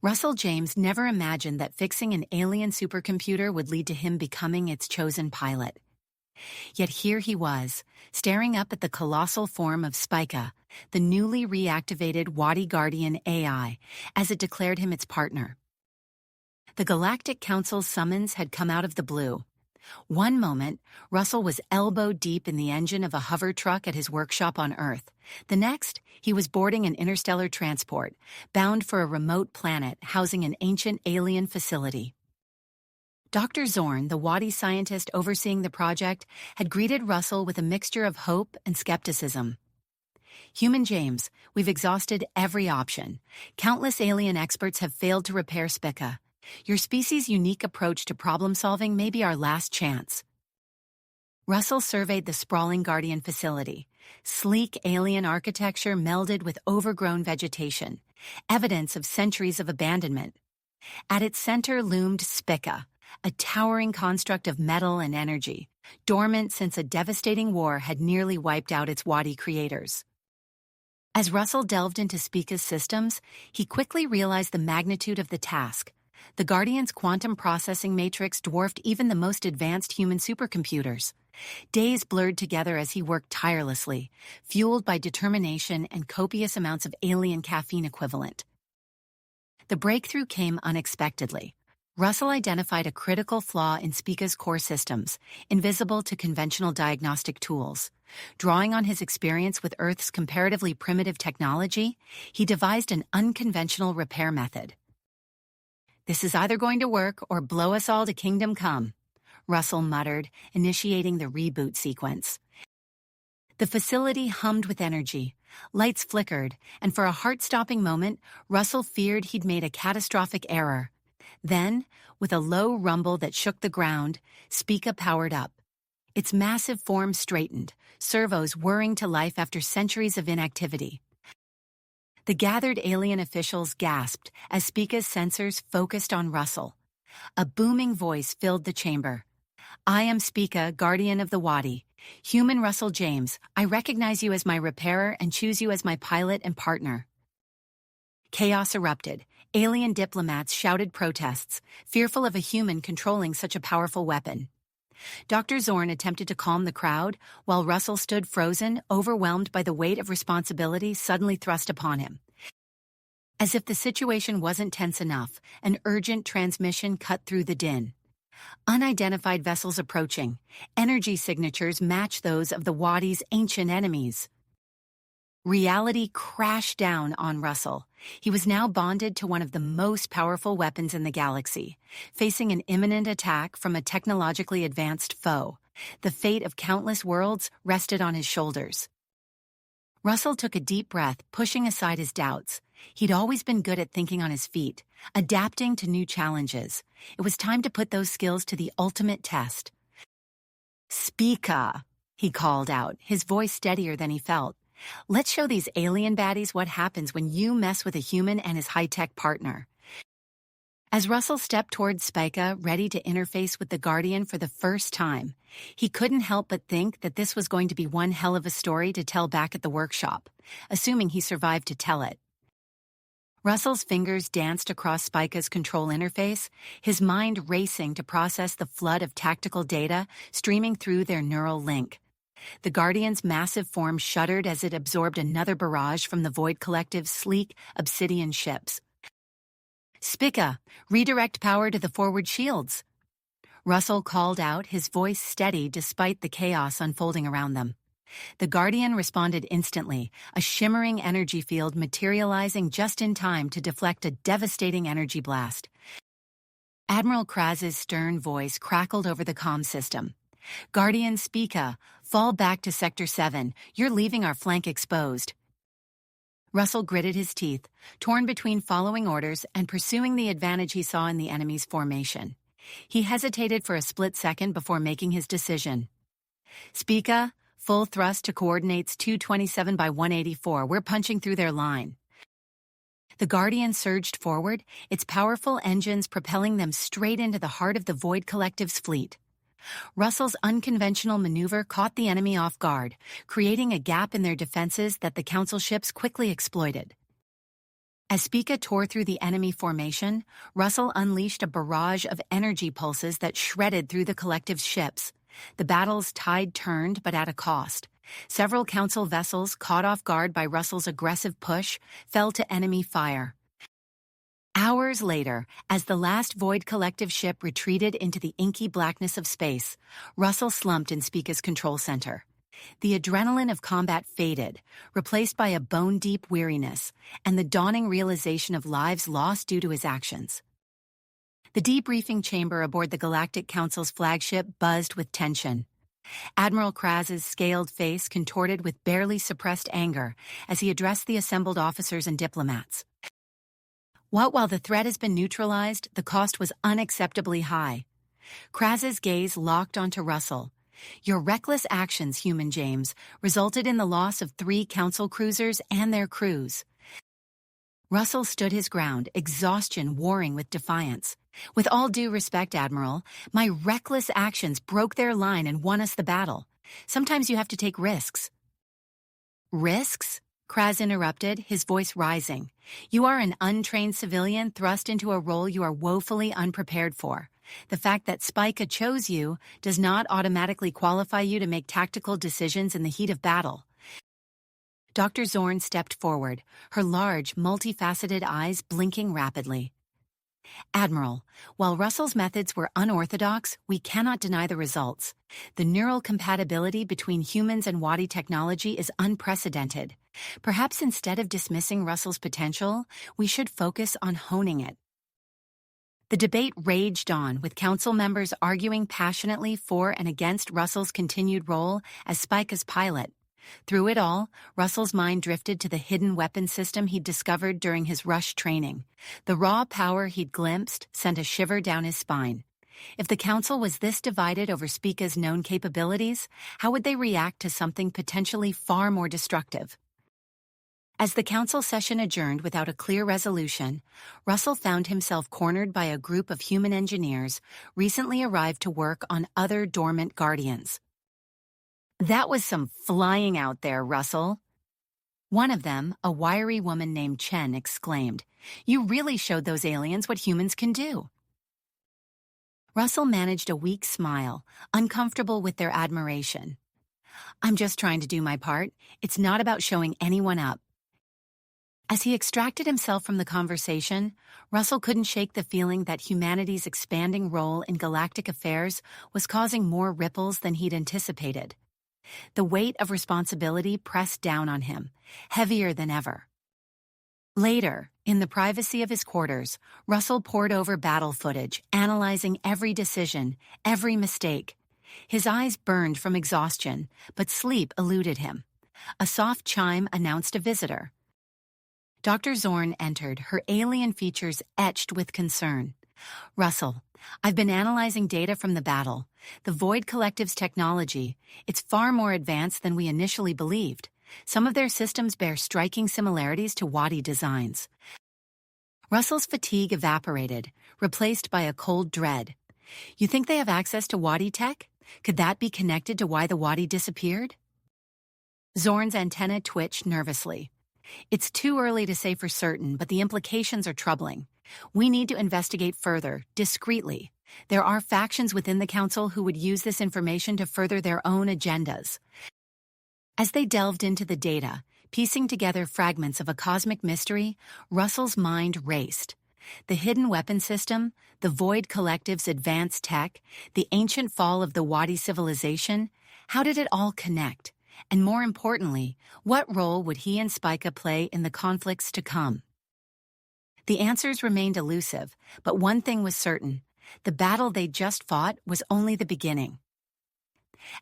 Russell James never imagined that fixing an alien supercomputer would lead to him becoming its chosen pilot. Yet here he was, staring up at the colossal form of Spica, the newly reactivated Wadi Guardian AI, as it declared him its partner. The Galactic Council's summons had come out of the blue. One moment, Russell was elbow-deep in the engine of a hover truck at his workshop on Earth. The next, he was boarding an interstellar transport, bound for a remote planet housing an ancient alien facility. Dr. Zorn, the Wadi scientist overseeing the project, had greeted Russell with a mixture of hope and skepticism. "Human James, we've exhausted every option. Countless alien experts have failed to repair Spica. Your species' unique approach to problem-solving may be our last chance." Russell surveyed the sprawling Guardian facility. Sleek alien architecture melded with overgrown vegetation, evidence of centuries of abandonment. At its center loomed Spica, a towering construct of metal and energy, dormant since a devastating war had nearly wiped out its Wadi creators. As Russell delved into Spica's systems, he quickly realized the magnitude of the task. The Guardian's quantum processing matrix dwarfed even the most advanced human supercomputers. Days blurred together as he worked tirelessly, fueled by determination and copious amounts of alien caffeine equivalent. The breakthrough came unexpectedly. Russell identified a critical flaw in Spica's core systems, invisible to conventional diagnostic tools. Drawing on his experience with Earth's comparatively primitive technology, he devised an unconventional repair method. "This is either going to work or blow us all to kingdom come," Russell muttered, initiating the reboot sequence. The facility hummed with energy. Lights flickered, and for a heart-stopping moment, Russell feared he'd made a catastrophic error. Then, with a low rumble that shook the ground, Spica powered up. Its massive form straightened, servos whirring to life after centuries of inactivity. The gathered alien officials gasped as Spica's sensors focused on Russell. A booming voice filled the chamber. "I am Spica, Guardian of the Wadi. Human Russell James, I recognize you as my repairer and choose you as my pilot and partner." Chaos erupted. Alien diplomats shouted protests, fearful of a human controlling such a powerful weapon. Dr. Zorn attempted to calm the crowd, while Russell stood frozen, overwhelmed by the weight of responsibility suddenly thrust upon him. As if the situation wasn't tense enough, an urgent transmission cut through the din. Unidentified vessels approaching. Energy signatures match those of the Wadi's ancient enemies. Reality crashed down on Russell. He was now bonded to one of the most powerful weapons in the galaxy, facing an imminent attack from a technologically advanced foe. The fate of countless worlds rested on his shoulders. Russell took a deep breath, pushing aside his doubts. He'd always been good at thinking on his feet, adapting to new challenges. It was time to put those skills to the ultimate test. "Spica," he called out, his voice steadier than he felt. "Let's show these alien baddies what happens when you mess with a human and his high-tech partner." As Russell stepped toward Spica, ready to interface with the Guardian for the first time, he couldn't help but think that this was going to be one hell of a story to tell back at the workshop, assuming he survived to tell it. Russell's fingers danced across Spica's control interface, his mind racing to process the flood of tactical data streaming through their neural link. The Guardian's massive form shuddered as it absorbed another barrage from the Void Collective's sleek, obsidian ships. "Spica, redirect power to the forward shields." Russell called out, his voice steady despite the chaos unfolding around them. The Guardian responded instantly, a shimmering energy field materializing just in time to deflect a devastating energy blast. Admiral Kraz's stern voice crackled over the comm system. "Guardian Spica, fall back to Sector 7. You're leaving our flank exposed." Russell gritted his teeth, torn between following orders and pursuing the advantage he saw in the enemy's formation. He hesitated for a split second before making his decision. "Spica, full thrust to coordinates 227 by 184. We're punching through their line." The Guardian surged forward, its powerful engines propelling them straight into the heart of the Void Collective's fleet. Russell's unconventional maneuver caught the enemy off guard, creating a gap in their defenses that the Council ships quickly exploited. As Spica tore through the enemy formation, Russell unleashed a barrage of energy pulses that shredded through the collective's ships. The battle's tide turned, but at a cost. Several Council vessels, caught off guard by Russell's aggressive push, fell to enemy fire. Hours later, as the last Void Collective ship retreated into the inky blackness of space, Russell slumped in Spica's control center. The adrenaline of combat faded, replaced by a bone-deep weariness and the dawning realization of lives lost due to his actions. The debriefing chamber aboard the Galactic Council's flagship buzzed with tension. Admiral Kraz's scaled face contorted with barely suppressed anger as he addressed the assembled officers and diplomats. While the threat has been neutralized, the cost was unacceptably high. Kraz's gaze locked onto Russell. Your reckless actions, Human James, resulted in the loss of 3 Council cruisers and their crews. Russell stood his ground, exhaustion warring with defiance. With all due respect, Admiral, my reckless actions broke their line and won us the battle. Sometimes you have to take risks. Risks? Kraz interrupted, his voice rising. You are an untrained civilian thrust into a role you are woefully unprepared for. The fact that Spica chose you does not automatically qualify you to make tactical decisions in the heat of battle. Dr. Zorn stepped forward, her large, multifaceted eyes blinking rapidly. Admiral, while Russell's methods were unorthodox, we cannot deny the results. The neural compatibility between humans and Wadi technology is unprecedented. Perhaps instead of dismissing Russell's potential, we should focus on honing it. The debate raged on, with Council members arguing passionately for and against Russell's continued role as Spica's pilot. Through it all, Russell's mind drifted to the hidden weapon system he'd discovered during his rush training. The raw power he'd glimpsed sent a shiver down his spine. If the Council was this divided over Spica's known capabilities, how would they react to something potentially far more destructive? As the Council session adjourned without a clear resolution, Russell found himself cornered by a group of human engineers recently arrived to work on other dormant guardians. That was some flying out there, Russell. One of them, a wiry woman named Chen, exclaimed, You really showed those aliens what humans can do. Russell managed a weak smile, uncomfortable with their admiration. I'm just trying to do my part. It's not about showing anyone up. As he extracted himself from the conversation, Russell couldn't shake the feeling that humanity's expanding role in galactic affairs was causing more ripples than he'd anticipated. The weight of responsibility pressed down on him, heavier than ever. Later, in the privacy of his quarters, Russell pored over battle footage, analyzing every decision, every mistake. His eyes burned from exhaustion, but sleep eluded him. A soft chime announced a visitor. Dr. Zorn entered, her alien features etched with concern. Russell, I've been analyzing data from the battle. The Void Collective's technology, it's far more advanced than we initially believed. Some of their systems bear striking similarities to Wadi designs. Russell's fatigue evaporated, replaced by a cold dread. You think they have access to Wadi tech? Could that be connected to why the Wadi disappeared? Zorn's antenna twitched nervously. It's too early to say for certain, but the implications are troubling. We need to investigate further, discreetly. There are factions within the Council who would use this information to further their own agendas. As they delved into the data, piecing together fragments of a cosmic mystery, Russell's mind raced. The hidden weapon system, the Void Collective's advanced tech, the ancient fall of the Wadi civilization, how did it all connect? And more importantly, what role would he and Spica play in the conflicts to come? The answers remained elusive, but one thing was certain. The battle they'd just fought was only the beginning.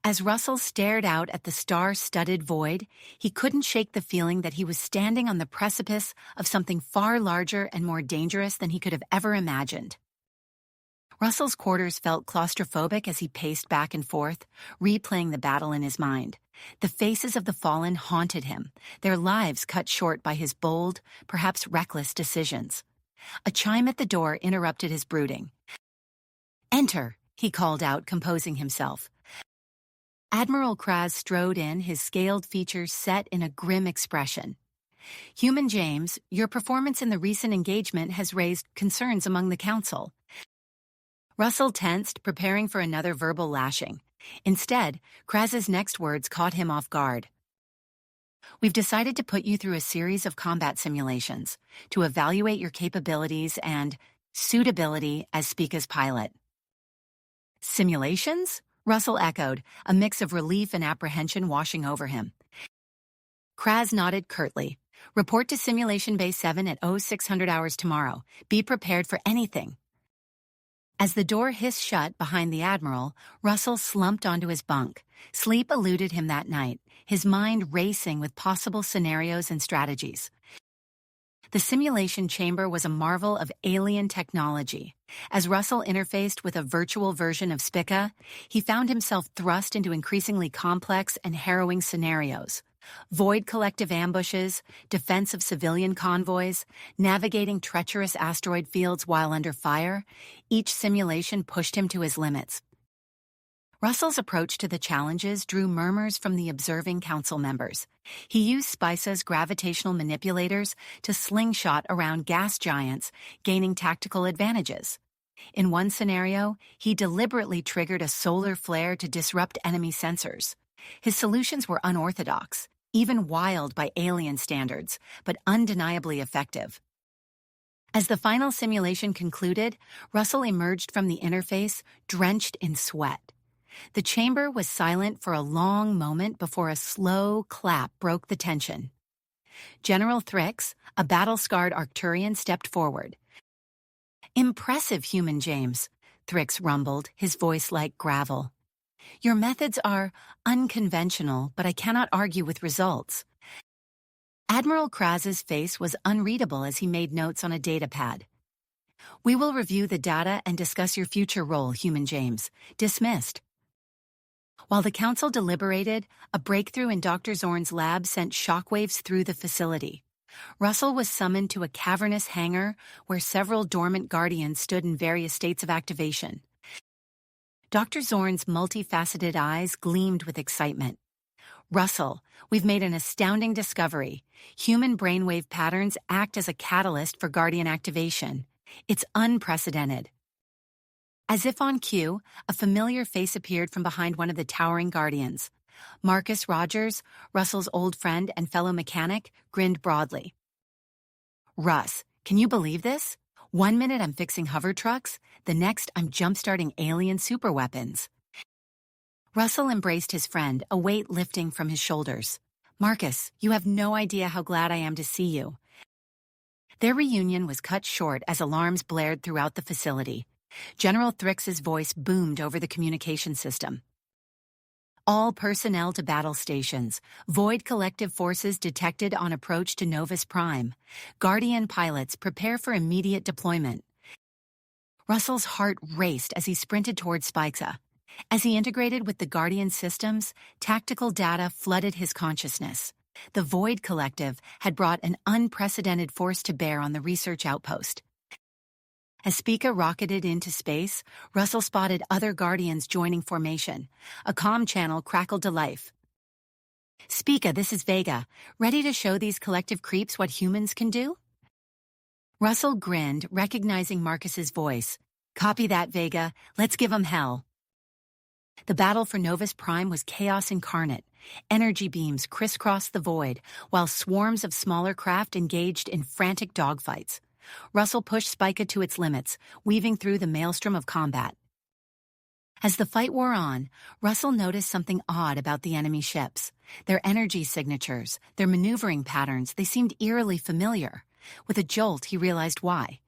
As Russell stared out at the star-studded void, he couldn't shake the feeling that he was standing on the precipice of something far larger and more dangerous than he could have ever imagined. Russell's quarters felt claustrophobic as he paced back and forth, replaying the battle in his mind. The faces of the fallen haunted him, their lives cut short by his bold, perhaps reckless decisions. A chime at the door interrupted his brooding. "Enter," he called out, composing himself. Admiral Kraz strode in, his scaled features set in a grim expression. Human James, your performance in the recent engagement has raised concerns among the council. Russell tensed, preparing for another verbal lashing. Instead, Kraz's next words caught him off guard. We've decided to put you through a series of combat simulations to evaluate your capabilities and suitability as Spica's pilot. Simulations? Russell echoed, a mix of relief and apprehension washing over him. Kraz nodded curtly. Report to Simulation Bay 7 at 0600 hours tomorrow. Be prepared for anything. As the door hissed shut behind the Admiral, Russell slumped onto his bunk. Sleep eluded him that night, his mind racing with possible scenarios and strategies. The simulation chamber was a marvel of alien technology. As Russell interfaced with a virtual version of Spica, he found himself thrust into increasingly complex and harrowing scenarios. Void collective ambushes, defense of civilian convoys, navigating treacherous asteroid fields while under fire, each simulation pushed him to his limits. Russell's approach to the challenges drew murmurs from the observing council members. He used Spica's gravitational manipulators to slingshot around gas giants, gaining tactical advantages. In one scenario, he deliberately triggered a solar flare to disrupt enemy sensors. His solutions were unorthodox, even wild by alien standards, but undeniably effective. As the final simulation concluded, Russell emerged from the interface, drenched in sweat. The chamber was silent for a long moment before a slow clap broke the tension. General Thrix, a battle-scarred Arcturian, stepped forward. "Impressive, Human James," Thrix rumbled, his voice like gravel. "Your methods are unconventional, but I cannot argue with results." Admiral Kraz's face was unreadable as he made notes on a datapad. "We will review the data and discuss your future role, Human James. Dismissed." While the council deliberated, a breakthrough in Dr. Zorn's lab sent shockwaves through the facility. Russell was summoned to a cavernous hangar where several dormant guardians stood in various states of activation. Dr. Zorn's multifaceted eyes gleamed with excitement. "Russell, we've made an astounding discovery. Human brainwave patterns act as a catalyst for guardian activation. It's unprecedented." As if on cue, a familiar face appeared from behind one of the towering guardians. Marcus Rogers, Russell's old friend and fellow mechanic, grinned broadly. "Russ, can you believe this? 1 minute I'm fixing hover trucks, the next I'm jump-starting alien superweapons." Russell embraced his friend, a weight lifting from his shoulders. "Marcus, you have no idea how glad I am to see you." Their reunion was cut short as alarms blared throughout the facility. General Thrix's voice boomed over the communication system. "All personnel to battle stations. Void collective forces detected on approach to Novus Prime. Guardian pilots prepare for immediate deployment." Russell's heart raced as he sprinted toward Spica. As he integrated with the Guardian systems, tactical data flooded his consciousness. The Void Collective had brought an unprecedented force to bear on the research outpost. As Spica rocketed into space, Russell spotted other Guardians joining formation. A comm channel crackled to life. "Spica, this is Vega. Ready to show these collective creeps what humans can do?" Russell grinned, recognizing Marcus's voice. "Copy that, Vega. Let's give 'em hell." The battle for Novus Prime was chaos incarnate. Energy beams crisscrossed the void, while swarms of smaller craft engaged in frantic dogfights. Russell pushed Spica to its limits, weaving through the maelstrom of combat. As the fight wore on, Russell noticed something odd about the enemy ships. Their energy signatures, their maneuvering patterns, they seemed eerily familiar. With a jolt, he realized why.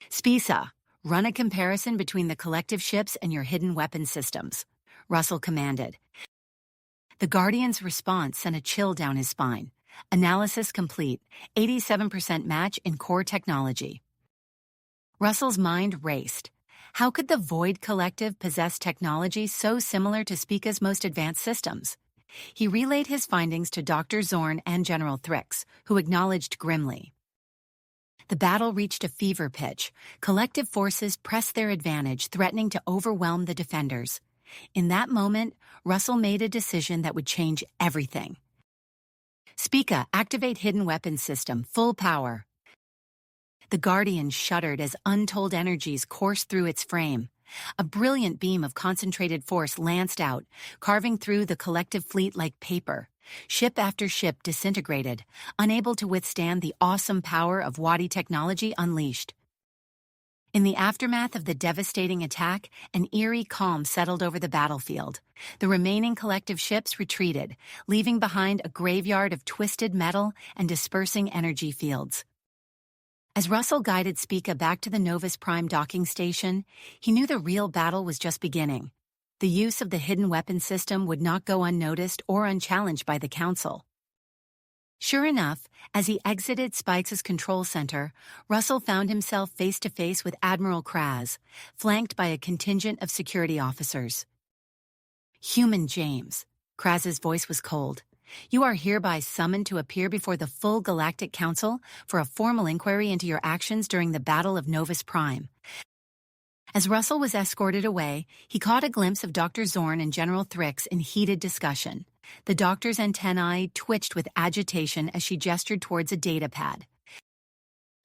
"Spica, run a comparison between the collective ships and your hidden weapon systems," Russell commanded. The Guardian's response sent a chill down his spine. Analysis complete, 87% match in core technology. Russell's mind raced. How could the Void Collective possess technology so similar to Spica's most advanced systems? He relayed his findings to Dr. Zorn and General Thrix, who acknowledged grimly. The battle reached a fever pitch. Collective forces pressed their advantage, threatening to overwhelm the defenders. In that moment, Russell made a decision that would change everything. Spica, activate hidden weapons system, full power. The Guardian shuddered as untold energies coursed through its frame. A brilliant beam of concentrated force lanced out, carving through the collective fleet like paper. Ship after ship disintegrated, unable to withstand the awesome power of Wadi technology unleashed. In the aftermath of the devastating attack, an eerie calm settled over the battlefield. The remaining collective ships retreated, leaving behind a graveyard of twisted metal and dispersing energy fields. As Russell guided Spica back to the Novus Prime docking station, he knew the real battle was just beginning. The use of the hidden weapon system would not go unnoticed or unchallenged by the Council. Sure enough, as he exited Spikes' control center, Russell found himself face-to-face with Admiral Kraz, flanked by a contingent of security officers. "Human James," Kraz's voice was cold. "You are hereby summoned to appear before the full Galactic Council for a formal inquiry into your actions during the Battle of Novus Prime." As Russell was escorted away, he caught a glimpse of Dr. Zorn and General Thrix in heated discussion. The doctor's antennae twitched with agitation as she gestured towards a data pad.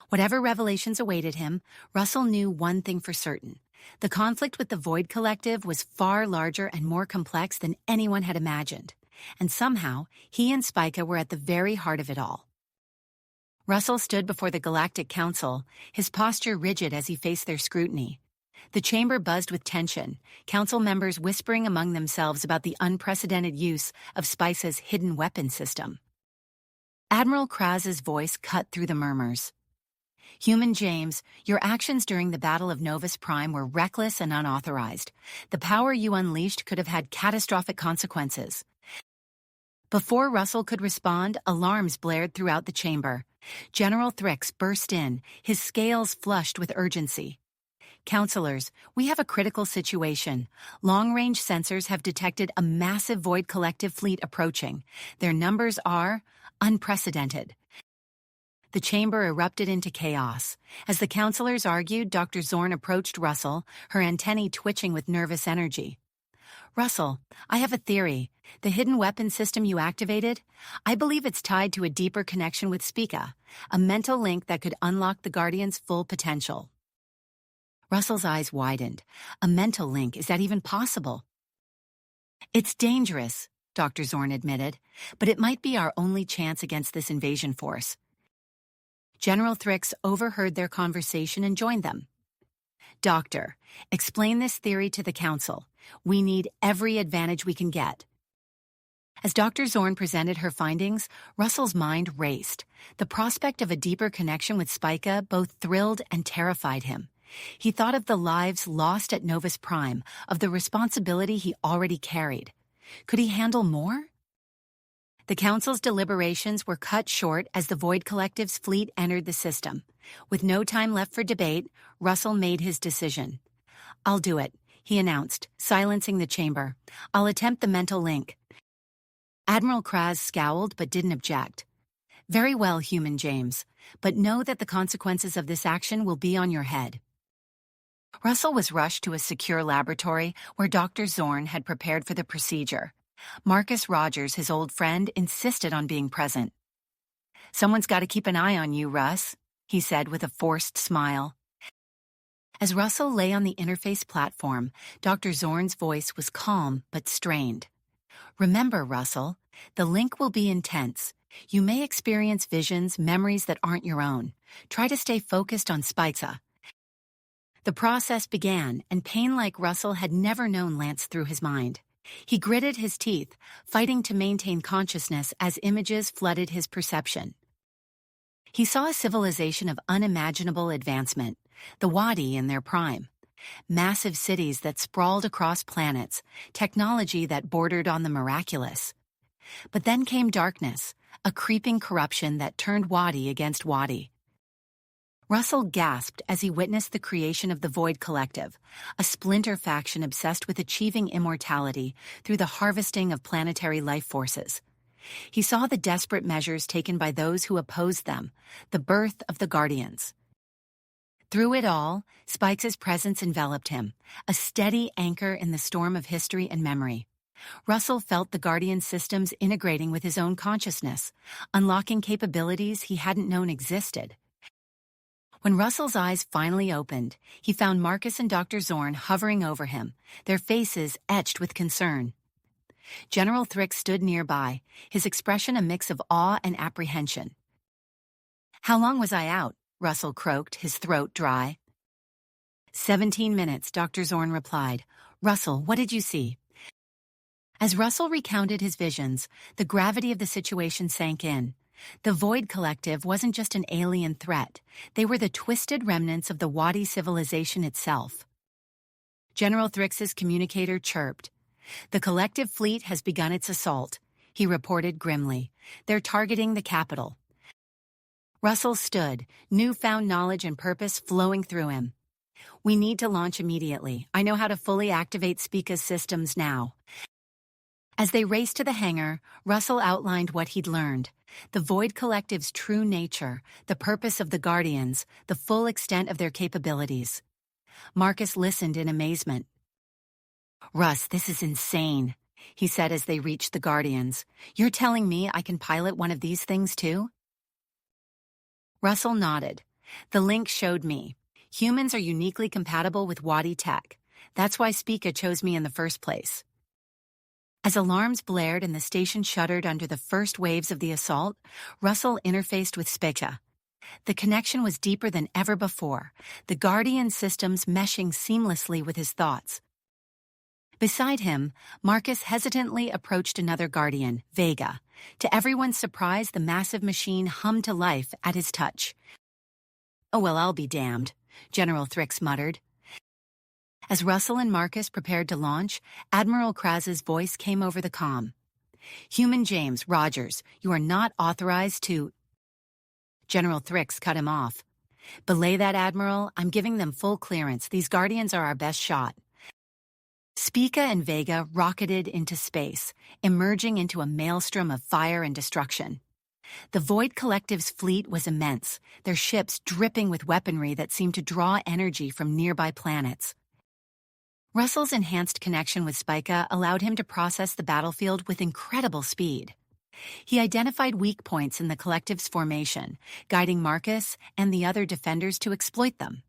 Whatever revelations awaited him, Russell knew one thing for certain. The conflict with the Void Collective was far larger and more complex than anyone had imagined. And somehow, he and Spica were at the very heart of it all. Russell stood before the Galactic Council, his posture rigid as he faced their scrutiny. The chamber buzzed with tension, council members whispering among themselves about the unprecedented use of Spica's hidden weapon system. Admiral Kraz's voice cut through the murmurs. "Human James, your actions during the Battle of Novus Prime were reckless and unauthorized. The power you unleashed could have had catastrophic consequences." Before Russell could respond, alarms blared throughout the chamber. General Thrix burst in, his scales flushed with urgency. "Counselors, we have a critical situation. Long-range sensors have detected a massive Void Collective fleet approaching. Their numbers are unprecedented." The chamber erupted into chaos. As the counselors argued, Dr. Zorn approached Russell, her antennae twitching with nervous energy. "Russell, I have a theory. The hidden weapon system you activated? I believe it's tied to a deeper connection with Spica, a mental link that could unlock the Guardian's full potential." Russell's eyes widened. A mental link, is that even possible? "It's dangerous," Dr. Zorn admitted, "but it might be our only chance against this invasion force." General Thrix overheard their conversation and joined them. "Doctor, explain this theory to the Council. We need every advantage we can get." As Dr. Zorn presented her findings, Russell's mind raced. The prospect of a deeper connection with Spica both thrilled and terrified him. He thought of the lives lost at Novus Prime, of the responsibility he already carried. Could he handle more? The Council's deliberations were cut short as the Void Collective's fleet entered the system. With no time left for debate, Russell made his decision. "I'll do it," he announced, silencing the chamber. "I'll attempt the mental link." Admiral Kraz scowled but didn't object. "Very well, Human James, but know that the consequences of this action will be on your head." Russell was rushed to a secure laboratory where Dr. Zorn had prepared for the procedure. Marcus Rogers, his old friend, insisted on being present. "Someone's got to keep an eye on you, Russ," he said with a forced smile. As Russell lay on the interface platform, Dr. Zorn's voice was calm but strained. "Remember, Russell, the link will be intense. You may experience visions, memories that aren't your own. Try to stay focused on Spica." The process began, and pain like Russell had never known lanced through his mind. He gritted his teeth, fighting to maintain consciousness as images flooded his perception. He saw a civilization of unimaginable advancement, the Wadi in their prime. Massive cities that sprawled across planets, technology that bordered on the miraculous. But then came darkness, a creeping corruption that turned Wadi against Wadi. Russell gasped as he witnessed the creation of the Void Collective, a splinter faction obsessed with achieving immortality through the harvesting of planetary life forces. He saw the desperate measures taken by those who opposed them, the birth of the Guardians. Through it all, Spikes' presence enveloped him, a steady anchor in the storm of history and memory. Russell felt the Guardian systems integrating with his own consciousness, unlocking capabilities he hadn't known existed. When Russell's eyes finally opened, he found Marcus and Dr. Zorn hovering over him, their faces etched with concern. General Thrick stood nearby, his expression a mix of awe and apprehension. "How long was I out?" Russell croaked, his throat dry. 17 minutes, Dr. Zorn replied. "Russell, what did you see?" As Russell recounted his visions, the gravity of the situation sank in. The Void Collective wasn't just an alien threat. They were the twisted remnants of the Wadi civilization itself. General Thrick's communicator chirped. "The collective fleet has begun its assault," he reported grimly. "They're targeting the capital." Russell stood, newfound knowledge and purpose flowing through him. "We need to launch immediately. I know how to fully activate Spica's systems now." As they raced to the hangar, Russell outlined what he'd learned. The Void Collective's true nature, the purpose of the Guardians, the full extent of their capabilities. Marcus listened in amazement. "Russ, this is insane," he said as they reached the Guardians. "You're telling me I can pilot one of these things too?" Russell nodded. "The link showed me. Humans are uniquely compatible with Wadi tech. That's why Spica chose me in the first place." As alarms blared and the station shuddered under the first waves of the assault, Russell interfaced with Spica. The connection was deeper than ever before, the Guardian systems meshing seamlessly with his thoughts. Beside him, Marcus hesitantly approached another Guardian, Vega. To everyone's surprise, the massive machine hummed to life at his touch. "Oh well, I'll be damned," General Thrick muttered. As Russell and Marcus prepared to launch, Admiral Kraz's voice came over the comm. "Human James, Rogers, you are not authorized to—" General Thrick cut him off. "Belay that, Admiral. I'm giving them full clearance. These Guardians are our best shot." Spica and Vega rocketed into space, emerging into a maelstrom of fire and destruction. The Void Collective's fleet was immense, their ships dripping with weaponry that seemed to draw energy from nearby planets. Russell's enhanced connection with Spica allowed him to process the battlefield with incredible speed. He identified weak points in the Collective's formation, guiding Marcus and the other defenders to exploit them.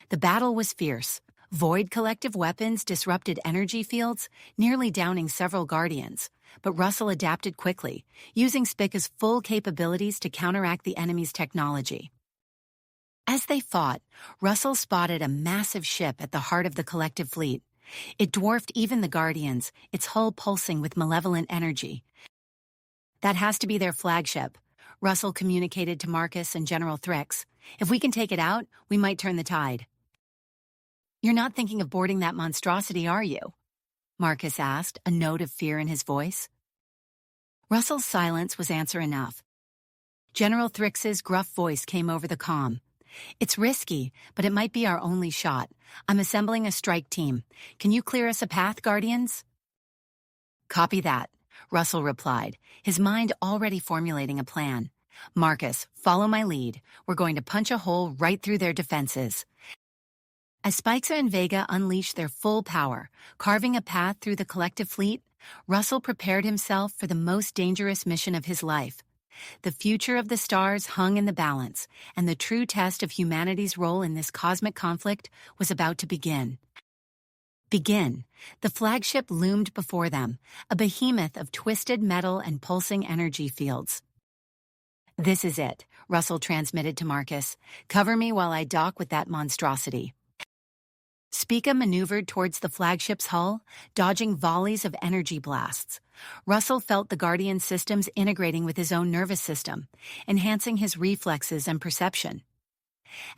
The battle was fierce. Void Collective weapons disrupted energy fields, nearly downing several Guardians, but Russell adapted quickly, using Spica's full capabilities to counteract the enemy's technology. As they fought, Russell spotted a massive ship at the heart of the Collective fleet. It dwarfed even the Guardians, its hull pulsing with malevolent energy. "That has to be their flagship," Russell communicated to Marcus and General Thrick. "If we can take it out, we might turn the tide." "You're not thinking of boarding that monstrosity, are you?" Marcus asked, a note of fear in his voice. Russell's silence was answer enough. General Thrick's gruff voice came over the comm. "It's risky, but it might be our only shot. I'm assembling a strike team. Can you clear us a path, Guardians?" "Copy that," Russell replied, his mind already formulating a plan. "Marcus, follow my lead. We're going to punch a hole right through their defenses." As Spica and Vega unleashed their full power, carving a path through the Collective fleet, Russell prepared himself for the most dangerous mission of his life. The future of the stars hung in the balance, and the true test of humanity's role in this cosmic conflict was about to begin. The flagship loomed before them, a behemoth of twisted metal and pulsing energy fields. "This is it," Russell transmitted to Marcus. "Cover me while I dock with that monstrosity." Spica maneuvered towards the flagship's hull, dodging volleys of energy blasts. Russell felt the Guardian systems integrating with his own nervous system, enhancing his reflexes and perception.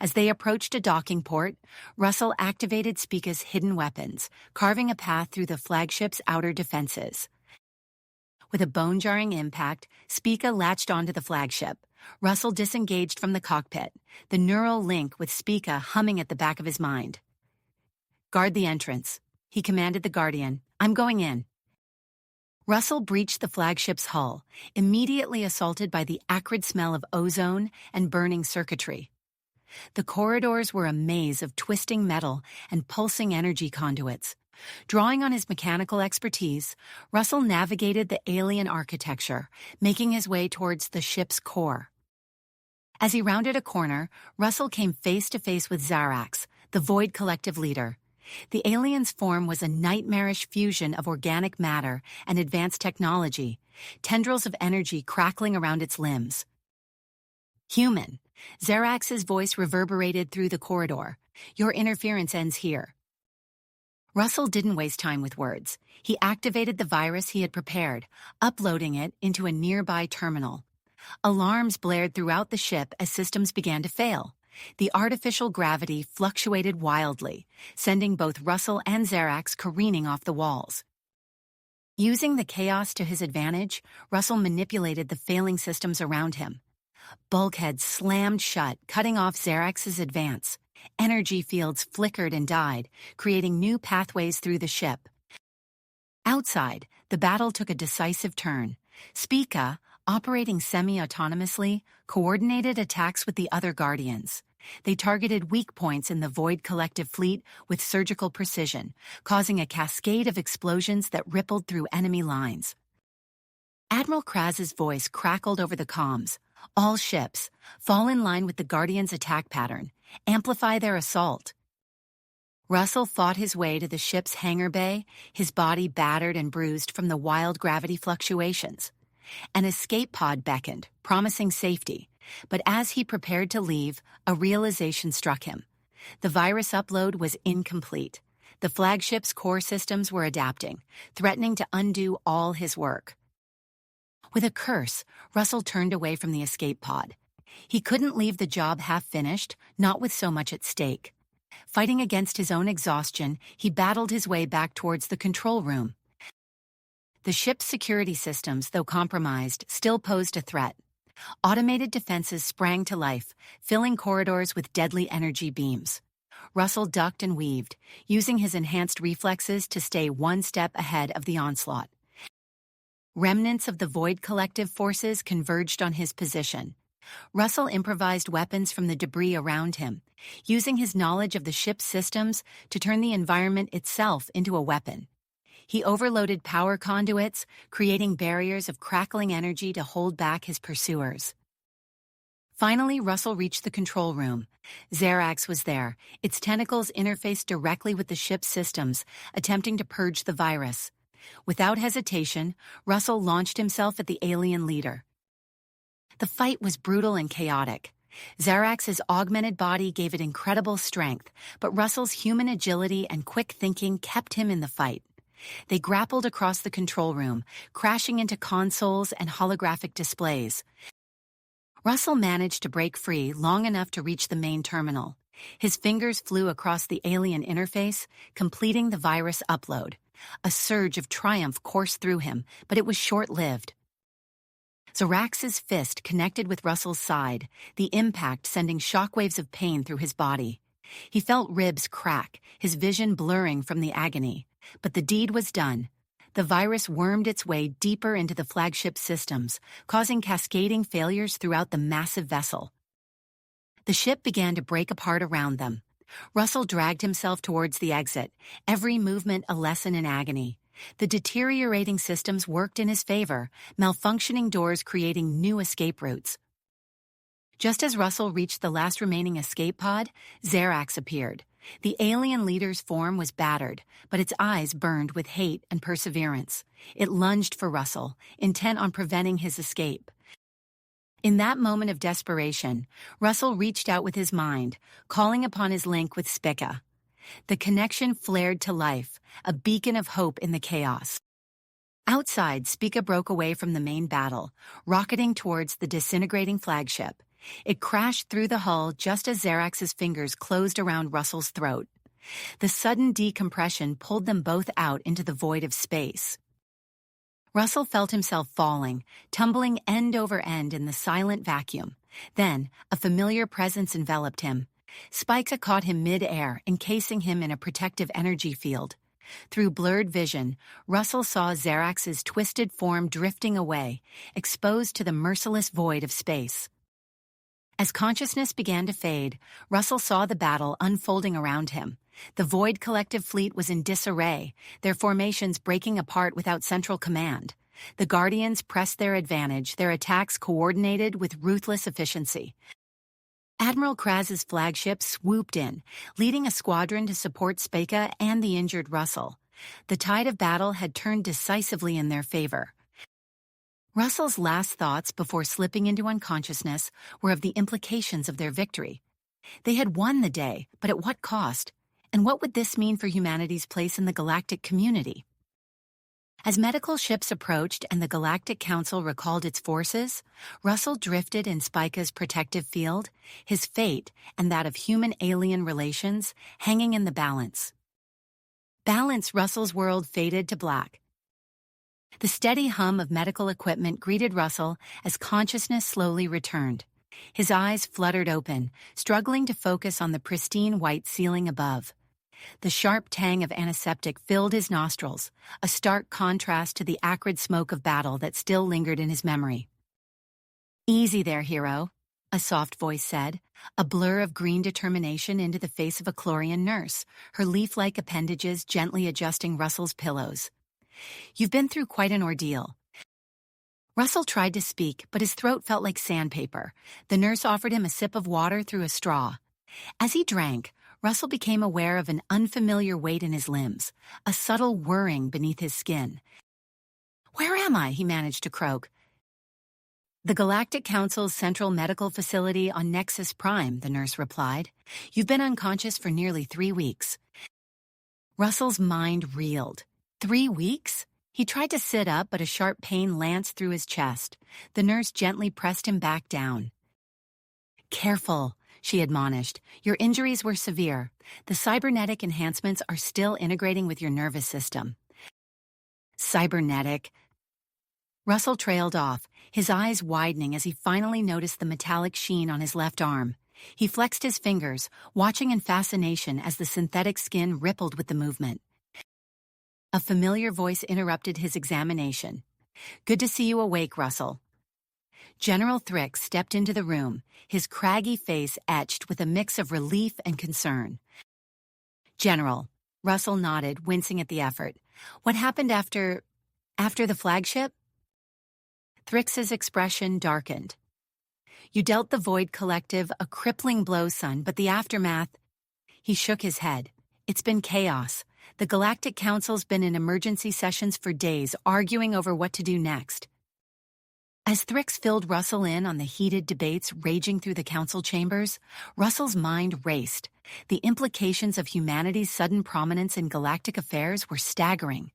As they approached a docking port, Russell activated Spica's hidden weapons, carving a path through the flagship's outer defenses. With a bone-jarring impact, Spica latched onto the flagship. Russell disengaged from the cockpit, the neural link with Spica humming at the back of his mind. "Guard the entrance," he commanded the Guardian. "I'm going in." Russell breached the flagship's hull, immediately assaulted by the acrid smell of ozone and burning circuitry. The corridors were a maze of twisting metal and pulsing energy conduits. Drawing on his mechanical expertise, Russell navigated the alien architecture, making his way towards the ship's core. As he rounded a corner, Russell came face to face with Zarax, the Void Collective leader. The alien's form was a nightmarish fusion of organic matter and advanced technology, tendrils of energy crackling around its limbs. "Human," Zarax's voice reverberated through the corridor. "Your interference ends here." Russell didn't waste time with words. He activated the virus he had prepared, uploading it into a nearby terminal. Alarms blared throughout the ship as systems began to fail. The artificial gravity fluctuated wildly, sending both Russell and Zarax careening off the walls. Using the chaos to his advantage, Russell manipulated the failing systems around him. Bulkheads slammed shut, cutting off Zarax's advance. Energy fields flickered and died, creating new pathways through the ship. Outside, the battle took a decisive turn. Spica, operating semi-autonomously, coordinated attacks with the other Guardians. They targeted weak points in the Void Collective fleet with surgical precision, causing a cascade of explosions that rippled through enemy lines. Admiral Kraz's voice crackled over the comms. "All ships, fall in line with the Guardians' attack pattern. Amplify their assault." Russell fought his way to the ship's hangar bay, his body battered and bruised from the wild gravity fluctuations. An escape pod beckoned, promising safety, but as he prepared to leave, a realization struck him. The virus upload was incomplete. The flagship's core systems were adapting, threatening to undo all his work. With a curse, Russell turned away from the escape pod. He couldn't leave the job half-finished, not with so much at stake. Fighting against his own exhaustion, he battled his way back towards the control room. The ship's security systems, though compromised, still posed a threat. Automated defenses sprang to life, filling corridors with deadly energy beams. Russell ducked and weaved, using his enhanced reflexes to stay one step ahead of the onslaught. Remnants of the Void Collective forces converged on his position. Russell improvised weapons from the debris around him, using his knowledge of the ship's systems to turn the environment itself into a weapon. He overloaded power conduits, creating barriers of crackling energy to hold back his pursuers. Finally, Russell reached the control room. Zarax was there, its tentacles interfaced directly with the ship's systems, attempting to purge the virus. Without hesitation, Russell launched himself at the alien leader. The fight was brutal and chaotic. Zarax's augmented body gave it incredible strength, but Russell's human agility and quick thinking kept him in the fight. They grappled across the control room, crashing into consoles and holographic displays. Russell managed to break free long enough to reach the main terminal. His fingers flew across the alien interface, completing the virus upload. A surge of triumph coursed through him, but it was short-lived. Zarax's fist connected with Russell's side, the impact sending shockwaves of pain through his body. He felt ribs crack, his vision blurring from the agony. But the deed was done. The virus wormed its way deeper into the flagship systems, causing cascading failures throughout the massive vessel. The ship began to break apart around them. Russell dragged himself towards the exit, every movement a lesson in agony. The deteriorating systems worked in his favor, malfunctioning doors creating new escape routes. Just as Russell reached the last remaining escape pod, Zarax appeared. The alien leader's form was battered, but its eyes burned with hate and perseverance. It lunged for Russell, intent on preventing his escape. In that moment of desperation, Russell reached out with his mind, calling upon his link with Spica. The connection flared to life, a beacon of hope in the chaos. Outside, Spica broke away from the main battle, rocketing towards the disintegrating flagship. It crashed through the hull just as Zarax's fingers closed around Russell's throat. The sudden decompression pulled them both out into the void of space. Russell felt himself falling, tumbling end over end in the silent vacuum. Then, a familiar presence enveloped him. Spica caught him mid-air, encasing him in a protective energy field. Through blurred vision, Russell saw Zarax's twisted form drifting away, exposed to the merciless void of space. As consciousness began to fade, Russell saw the battle unfolding around him. The Void Collective fleet was in disarray, their formations breaking apart without central command. The Guardians pressed their advantage, their attacks coordinated with ruthless efficiency. Admiral Kraz's flagship swooped in, leading a squadron to support Spica and the injured Russell. The tide of battle had turned decisively in their favor. Russell's last thoughts before slipping into unconsciousness were of the implications of their victory. They had won the day, but at what cost? And what would this mean for humanity's place in the galactic community? As medical ships approached and the Galactic Council recalled its forces, Russell drifted in Spica's protective field, his fate and that of human-alien relations hanging in the balance. Russell's world faded to black. The steady hum of medical equipment greeted Russell as consciousness slowly returned. His eyes fluttered open, struggling to focus on the pristine white ceiling above. The sharp tang of antiseptic filled his nostrils, a stark contrast to the acrid smoke of battle that still lingered in his memory. "Easy there, hero," a soft voice said, a blur of green determination into the face of a Chlorian nurse, her leaf-like appendages gently adjusting Russell's pillows. "You've been through quite an ordeal." Russell tried to speak, but his throat felt like sandpaper. The nurse offered him a sip of water through a straw. As he drank, Russell became aware of an unfamiliar weight in his limbs, a subtle whirring beneath his skin. "Where am I?" he managed to croak. "The Galactic Council's central medical facility on Nexus Prime," the nurse replied. "You've been unconscious for nearly 3 weeks." Russell's mind reeled. 3 weeks? He tried to sit up, but a sharp pain lanced through his chest. The nurse gently pressed him back down. "Careful," she admonished. "Your injuries were severe. The cybernetic enhancements are still integrating with your nervous system." Cybernetic. Russell trailed off, his eyes widening as he finally noticed the metallic sheen on his left arm. He flexed his fingers, watching in fascination as the synthetic skin rippled with the movement. A familiar voice interrupted his examination. "Good to see you awake, Russell." General Thrix stepped into the room, his craggy face etched with a mix of relief and concern. "General," Russell nodded, wincing at the effort. "What happened after the flagship?" Thrix's expression darkened. "You dealt the Void Collective a crippling blow, son, but the aftermath—" He shook his head. "It's been chaos. The Galactic Council's been in emergency sessions for days, arguing over what to do next." As Thrix filled Russell in on the heated debates raging through the council chambers, Russell's mind raced. The implications of humanity's sudden prominence in galactic affairs were staggering.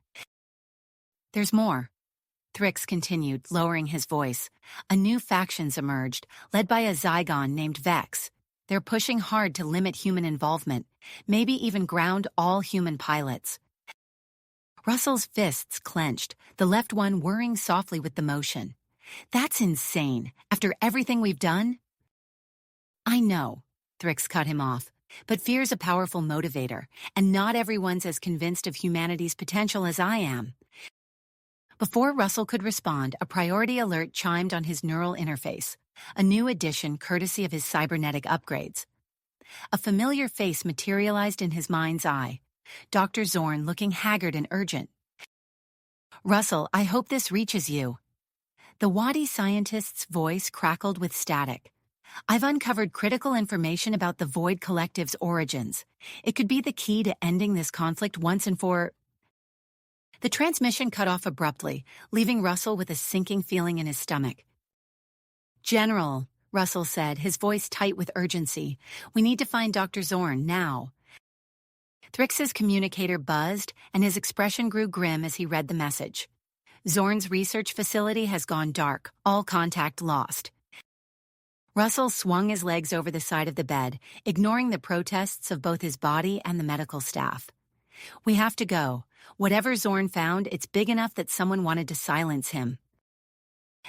"There's more," Thrix continued, lowering his voice. "A new faction's emerged, led by a Zygon named Vex. They're pushing hard to limit human involvement, maybe even ground all human pilots." Russell's fists clenched, the left one whirring softly with the motion. "That's insane, after everything we've done." "I know," Thrix cut him off, "but fear's a powerful motivator, and not everyone's as convinced of humanity's potential as I am." Before Russell could respond, a priority alert chimed on his neural interface, a new addition courtesy of his cybernetic upgrades. A familiar face materialized in his mind's eye, Dr. Zorn looking haggard and urgent. "Russell, I hope this reaches you." The Wadi scientist's voice crackled with static. "I've uncovered critical information about the Void Collective's origins. It could be the key to ending this conflict once and for—" The transmission cut off abruptly, leaving Russell with a sinking feeling in his stomach. "General," Russell said, his voice tight with urgency, "we need to find Dr. Zorn, now." Thrix's communicator buzzed, and his expression grew grim as he read the message. "Zorn's research facility has gone dark, all contact lost." Russell swung his legs over the side of the bed, ignoring the protests of both his body and the medical staff. "We have to go. Whatever Zorn found, it's big enough that someone wanted to silence him."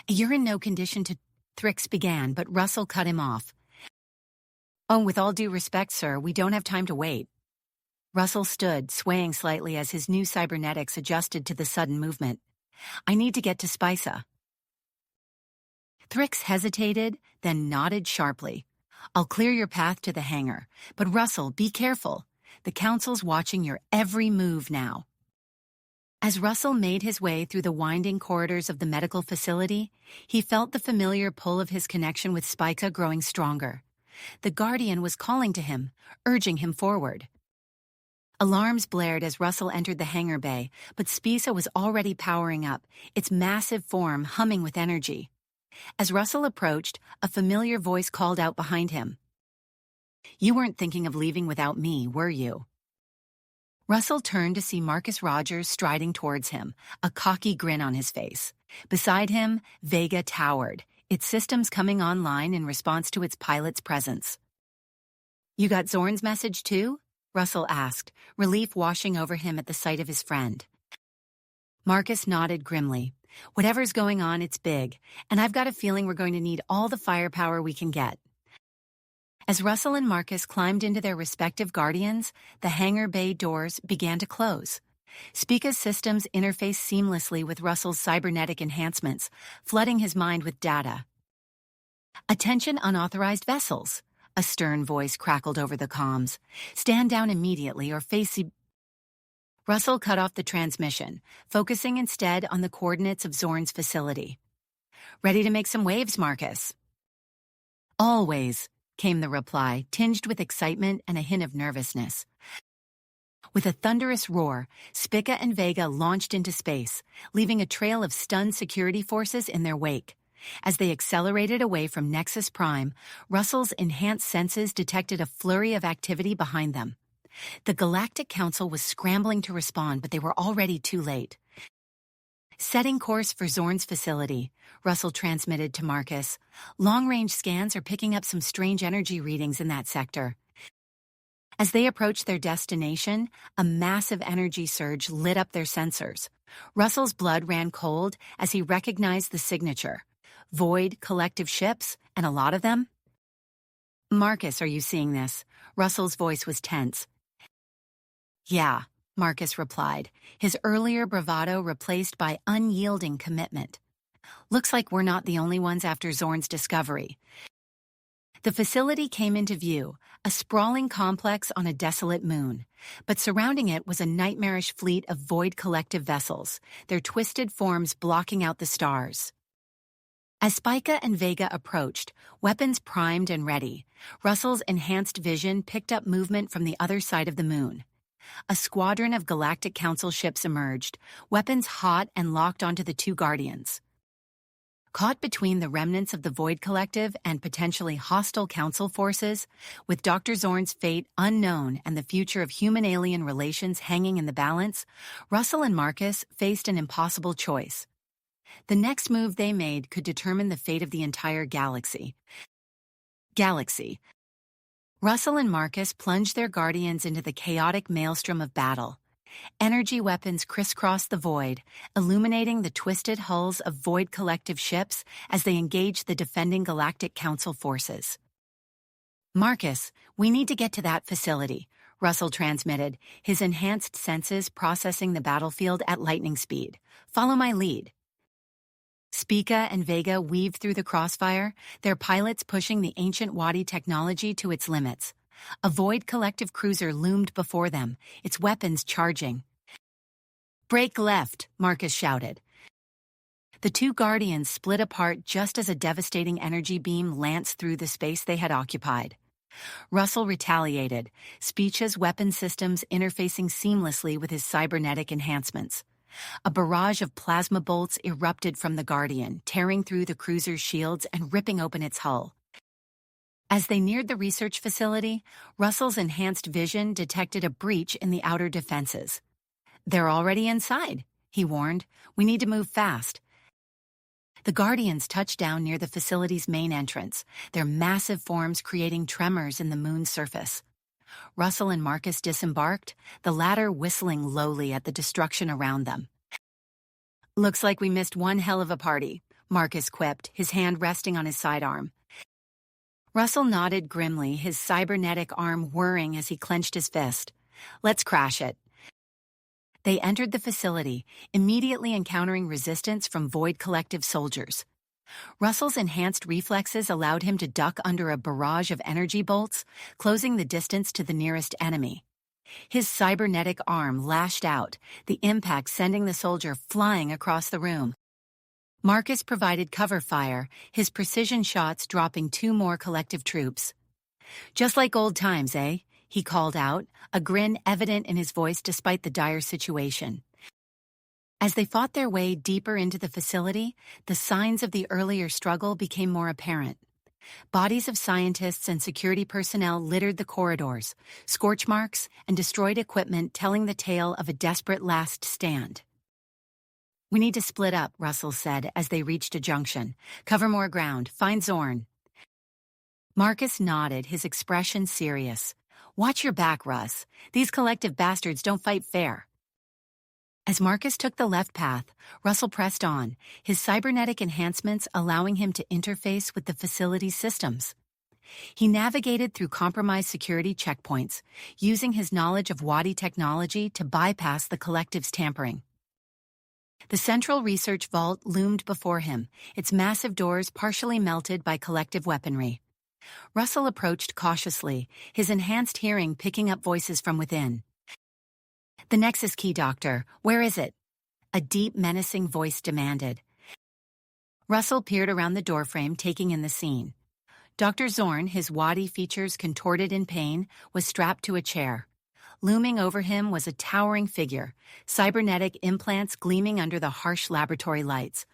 "You're in no condition to—" Thrix began, but Russell cut him off. "Oh, with all due respect, sir, we don't have time to wait." Russell stood, swaying slightly as his new cybernetics adjusted to the sudden movement. "I need to get to Spica." Thrix hesitated, then nodded sharply. "I'll clear your path to the hangar. But Russell, be careful. The Council's watching your every move now. As Russell made his way through the winding corridors of the medical facility, he felt the familiar pull of his connection with Spica growing stronger. The Guardian was calling to him, urging him forward. Alarms blared as Russell entered the hangar bay, but Spica was already powering up, its massive form humming with energy. As Russell approached, a familiar voice called out behind him. "You weren't thinking of leaving without me, were you?" Russell turned to see Marcus Rogers striding towards him, a cocky grin on his face. Beside him, Vega towered, its systems coming online in response to its pilot's presence. "You got Zorn's message too?" Russell asked, relief washing over him at the sight of his friend. Marcus nodded grimly. "Whatever's going on, it's big, and I've got a feeling we're going to need all the firepower we can get." As Russell and Marcus climbed into their respective Guardians, the hangar bay doors began to close. Spica's systems interfaced seamlessly with Russell's cybernetic enhancements, flooding his mind with data. "Attention unauthorized vessels," a stern voice crackled over the comms. "Stand down immediately or face the—" Russell cut off the transmission, focusing instead on the coordinates of Zorn's facility. "Ready to make some waves, Marcus?" "Always," came the reply, tinged with excitement and a hint of nervousness. With a thunderous roar, Spica and Vega launched into space, leaving a trail of stunned security forces in their wake. As they accelerated away from Nexus Prime, Russell's enhanced senses detected a flurry of activity behind them. The Galactic Council was scrambling to respond, but they were already too late. "Setting course for Zorn's facility," Russell transmitted to Marcus. "Long-range scans are picking up some strange energy readings in that sector." As they approached their destination, a massive energy surge lit up their sensors. Russell's blood ran cold as he recognized the signature. Void collective ships, and a lot of them? "Marcus, are you seeing this?" Russell's voice was tense. "Yeah," Marcus replied, his earlier bravado replaced by unyielding commitment. "Looks like we're not the only ones after Zorn's discovery." The facility came into view, a sprawling complex on a desolate moon. But surrounding it was a nightmarish fleet of void collective vessels, their twisted forms blocking out the stars. As Spica and Vega approached, weapons primed and ready, Russell's enhanced vision picked up movement from the other side of the moon. A squadron of Galactic Council ships emerged, weapons hot and locked onto the two Guardians. Caught between the remnants of the Void Collective and potentially hostile Council forces, with Dr. Zorn's fate unknown and the future of human-alien relations hanging in the balance, Russell and Marcus faced an impossible choice. The next move they made could determine the fate of the entire galaxy. Russell and Marcus plunged their Guardians into the chaotic maelstrom of battle. Energy weapons crisscrossed the void, illuminating the twisted hulls of Void Collective ships as they engaged the defending Galactic Council forces. "Marcus, we need to get to that facility," Russell transmitted, his enhanced senses processing the battlefield at lightning speed. "Follow my lead." Spica and Vega weaved through the crossfire, their pilots pushing the ancient Wadi technology to its limits. A Void Collective cruiser loomed before them, its weapons charging. "Break left," Marcus shouted. The two Guardians split apart just as a devastating energy beam lanced through the space they had occupied. Russell retaliated, Spica's weapon systems interfacing seamlessly with his cybernetic enhancements. A barrage of plasma bolts erupted from the Guardian, tearing through the cruiser's shields and ripping open its hull. As they neared the research facility, Russell's enhanced vision detected a breach in the outer defenses. "They're already inside," he warned. "We need to move fast." The Guardians touched down near the facility's main entrance, their massive forms creating tremors in the moon's surface. Russell and Marcus disembarked, the latter whistling lowly at the destruction around them. "Looks like we missed one hell of a party," Marcus quipped, his hand resting on his sidearm. Russell nodded grimly, his cybernetic arm whirring as he clenched his fist. "Let's crash it." They entered the facility, immediately encountering resistance from Void Collective soldiers. Russell's enhanced reflexes allowed him to duck under a barrage of energy bolts, closing the distance to the nearest enemy. His cybernetic arm lashed out, the impact sending the soldier flying across the room. Marcus provided cover fire, his precision shots dropping 2 more collective troops. "Just like old times, eh?" he called out, a grin evident in his voice despite the dire situation. As they fought their way deeper into the facility, the signs of the earlier struggle became more apparent. Bodies of scientists and security personnel littered the corridors, scorch marks and destroyed equipment telling the tale of a desperate last stand. "We need to split up," Russell said as they reached a junction. "Cover more ground. Find Zorn." Marcus nodded, his expression serious. "Watch your back, Russ. These collective bastards don't fight fair." As Marcus took the left path, Russell pressed on, his cybernetic enhancements allowing him to interface with the facility's systems. He navigated through compromised security checkpoints, using his knowledge of Wadi technology to bypass the collective's tampering. The central research vault loomed before him, its massive doors partially melted by collective weaponry. Russell approached cautiously, his enhanced hearing picking up voices from within. "The Nexus key, Doctor. Where is it?" a deep, menacing voice demanded. Russell peered around the doorframe, taking in the scene. Dr. Zorn, his Wadi features contorted in pain, was strapped to a chair. Looming over him was a towering figure, cybernetic implants gleaming under the harsh laboratory lights.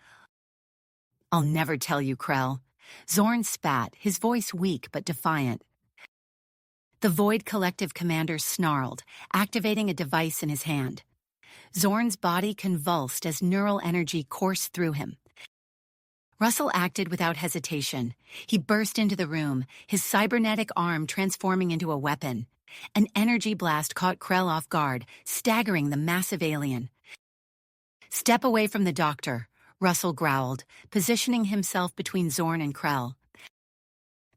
"I'll never tell you, Krell." Zorn spat, his voice weak but defiant. The Void Collective commander snarled, activating a device in his hand. Zorn's body convulsed as neural energy coursed through him. Russell acted without hesitation. He burst into the room, his cybernetic arm transforming into a weapon. An energy blast caught Krell off guard, staggering the massive alien. "Step away from the doctor," Russell growled, positioning himself between Zorn and Krell.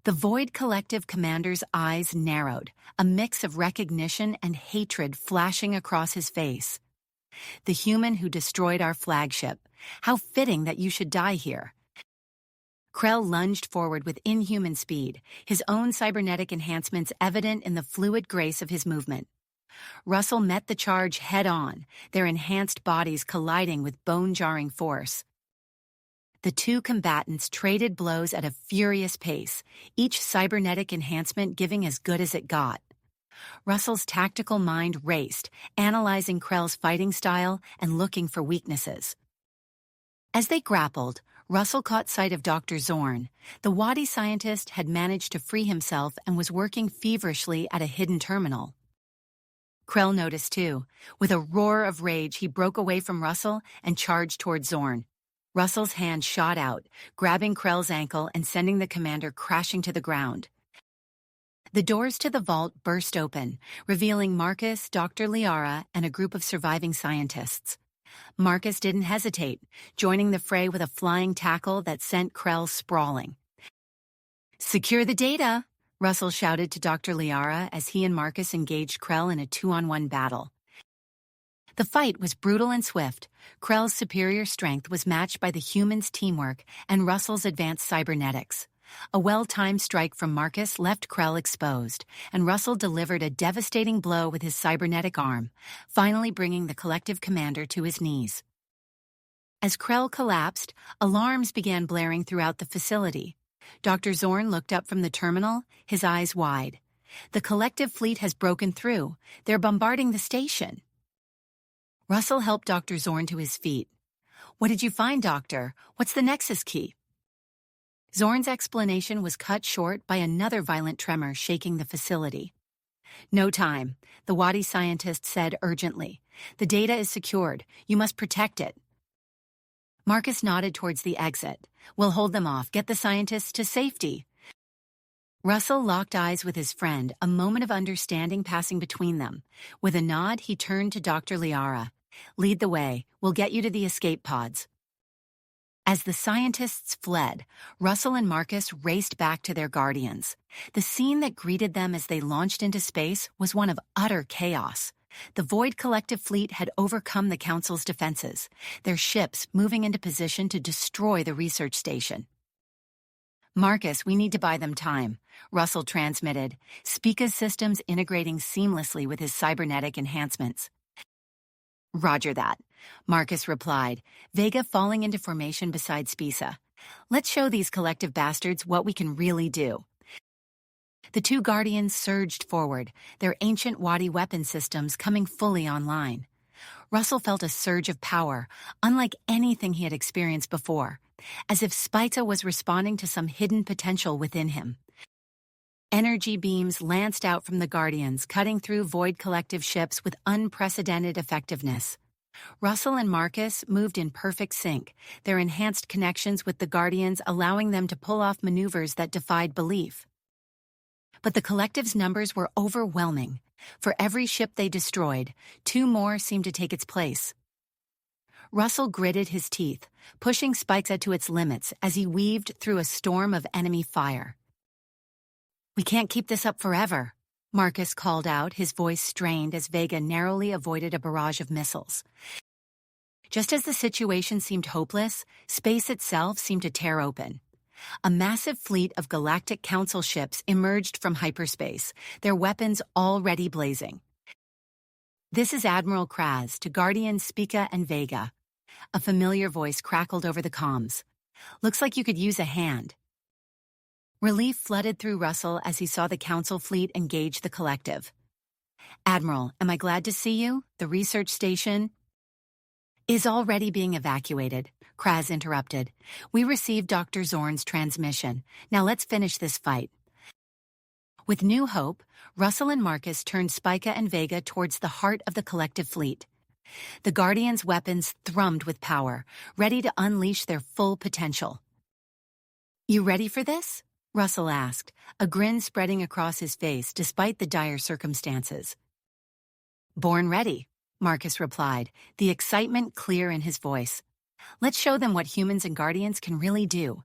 The Void Collective commander's eyes narrowed, a mix of recognition and hatred flashing across his face. "The human who destroyed our flagship. How fitting that you should die here." Krell lunged forward with inhuman speed, his own cybernetic enhancements evident in the fluid grace of his movement. Russell met the charge head-on, their enhanced bodies colliding with bone-jarring force. The 2 combatants traded blows at a furious pace, each cybernetic enhancement giving as good as it got. Russell's tactical mind raced, analyzing Krell's fighting style and looking for weaknesses. As they grappled, Russell caught sight of Dr. Zorn. The Wadi scientist had managed to free himself and was working feverishly at a hidden terminal. Krell noticed too. With a roar of rage, he broke away from Russell and charged toward Zorn. Russell's hand shot out, grabbing Krell's ankle and sending the commander crashing to the ground. The doors to the vault burst open, revealing Marcus, Dr. Liara, and a group of surviving scientists. Marcus didn't hesitate, joining the fray with a flying tackle that sent Krell sprawling. "Secure the data," Russell shouted to Dr. Liara as he and Marcus engaged Krell in a 2-on-1 battle. The fight was brutal and swift. Krell's superior strength was matched by the humans' teamwork and Russell's advanced cybernetics. A well-timed strike from Marcus left Krell exposed, and Russell delivered a devastating blow with his cybernetic arm, finally bringing the collective commander to his knees. As Krell collapsed, alarms began blaring throughout the facility. Dr. Zorn looked up from the terminal, his eyes wide. "The collective fleet has broken through. They're bombarding the station." Russell helped Dr. Zorn to his feet. "What did you find, Doctor? What's the Nexus key?" Zorn's explanation was cut short by another violent tremor shaking the facility. "No time," the Wadi scientist said urgently. "The data is secured. You must protect it." Marcus nodded towards the exit. "We'll hold them off. Get the scientists to safety." Russell locked eyes with his friend, a moment of understanding passing between them. With a nod, he turned to Dr. Liara. "Lead the way. We'll get you to the escape pods." As the scientists fled, Russell and Marcus raced back to their guardians. The scene that greeted them as they launched into space was one of utter chaos. The Void Collective fleet had overcome the Council's defenses, their ships moving into position to destroy the research station. "Marcus, we need to buy them time." Russell transmitted, Spica's systems integrating seamlessly with his cybernetic enhancements. Roger that, Marcus replied, Vega falling into formation beside Spica. Let's show these collective bastards what we can really do. The two Guardians surged forward, their ancient Wadi weapon systems coming fully online. Russell felt a surge of power, unlike anything he had experienced before, as if Spica was responding to some hidden potential within him. Energy beams lanced out from the Guardians, cutting through Void Collective ships with unprecedented effectiveness. Russell and Marcus moved in perfect sync, their enhanced connections with the Guardians allowing them to pull off maneuvers that defied belief. But the Collective's numbers were overwhelming. For every ship they destroyed, 2 more seemed to take its place. Russell gritted his teeth, pushing Spica to its limits as he weaved through a storm of enemy fire. We can't keep this up forever, Marcus called out, his voice strained as Vega narrowly avoided a barrage of missiles. Just as the situation seemed hopeless, space itself seemed to tear open. A massive fleet of Galactic Council ships emerged from hyperspace, their weapons already blazing. This is Admiral Kraz to Guardian Spica and Vega. A familiar voice crackled over the comms. Looks like you could use a hand. Relief flooded through Russell as he saw the Council fleet engage the Collective. Admiral, am I glad to see you? The research station is already being evacuated, Kraz interrupted. We received Dr. Zorn's transmission. Now let's finish this fight. With new hope, Russell and Marcus turned Spica and Vega towards the heart of the Collective fleet. The Guardians' weapons thrummed with power, ready to unleash their full potential. You ready for this? Russell asked, a grin spreading across his face despite the dire circumstances. Born ready, Marcus replied, the excitement clear in his voice. Let's show them what humans and Guardians can really do.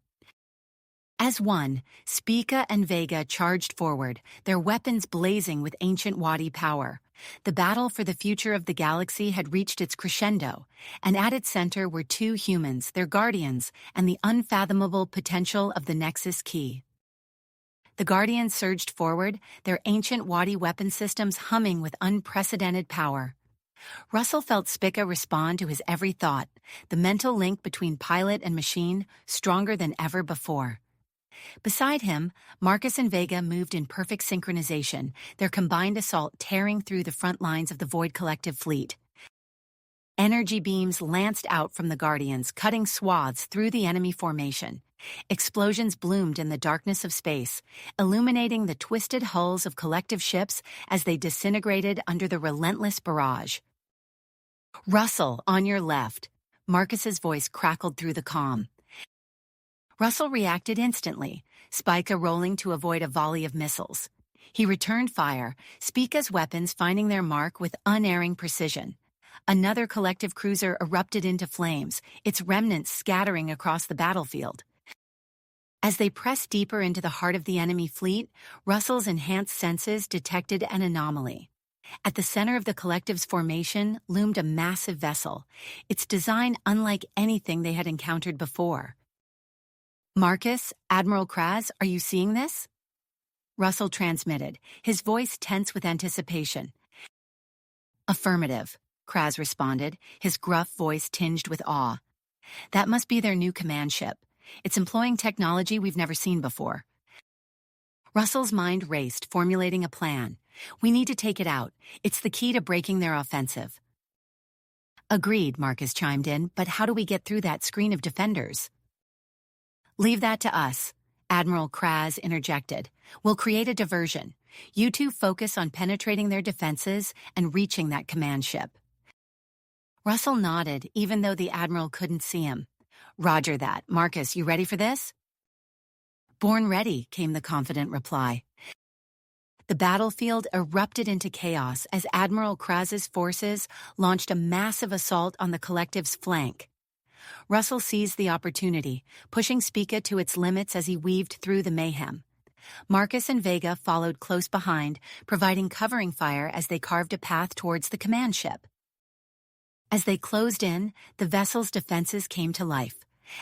As one, Spica and Vega charged forward, their weapons blazing with ancient Wadi power. The battle for the future of the galaxy had reached its crescendo, and at its center were 2 humans, their Guardians, and the unfathomable potential of the Nexus Key. The Guardians surged forward, their ancient Wadi weapon systems humming with unprecedented power. Russell felt Spica respond to his every thought, the mental link between pilot and machine stronger than ever before. Beside him, Marcus and Vega moved in perfect synchronization, their combined assault tearing through the front lines of the Void Collective fleet. Energy beams lanced out from the Guardians, cutting swaths through the enemy formation. Explosions bloomed in the darkness of space, illuminating the twisted hulls of Collective ships as they disintegrated under the relentless barrage. Russell, on your left. Marcus's voice crackled through the comm. Russell reacted instantly, Spica rolling to avoid a volley of missiles. He returned fire, Spica's weapons finding their mark with unerring precision. Another Collective cruiser erupted into flames, its remnants scattering across the battlefield. As they pressed deeper into the heart of the enemy fleet, Russell's enhanced senses detected an anomaly. At the center of the Collective's formation loomed a massive vessel, its design unlike anything they had encountered before. Marcus, Admiral Kraz, are you seeing this? Russell transmitted, his voice tense with anticipation. Affirmative, Kraz responded, his gruff voice tinged with awe. That must be their new command ship. It's employing technology we've never seen before. Russell's mind raced, formulating a plan. We need to take it out. It's the key to breaking their offensive. Agreed, Marcus chimed in, but how do we get through that screen of defenders? Leave that to us, Admiral Kraz interjected. We'll create a diversion. You two focus on penetrating their defenses and reaching that command ship. Russell nodded, even though the Admiral couldn't see him. Roger that. Marcus, you ready for this? Born ready, came the confident reply. The battlefield erupted into chaos as Admiral Kraz's forces launched a massive assault on the Collective's flank. Russell seized the opportunity, pushing Spica to its limits as he weaved through the mayhem. Marcus and Vega followed close behind, providing covering fire as they carved a path towards the command ship. As they closed in, the vessel's defenses came to life.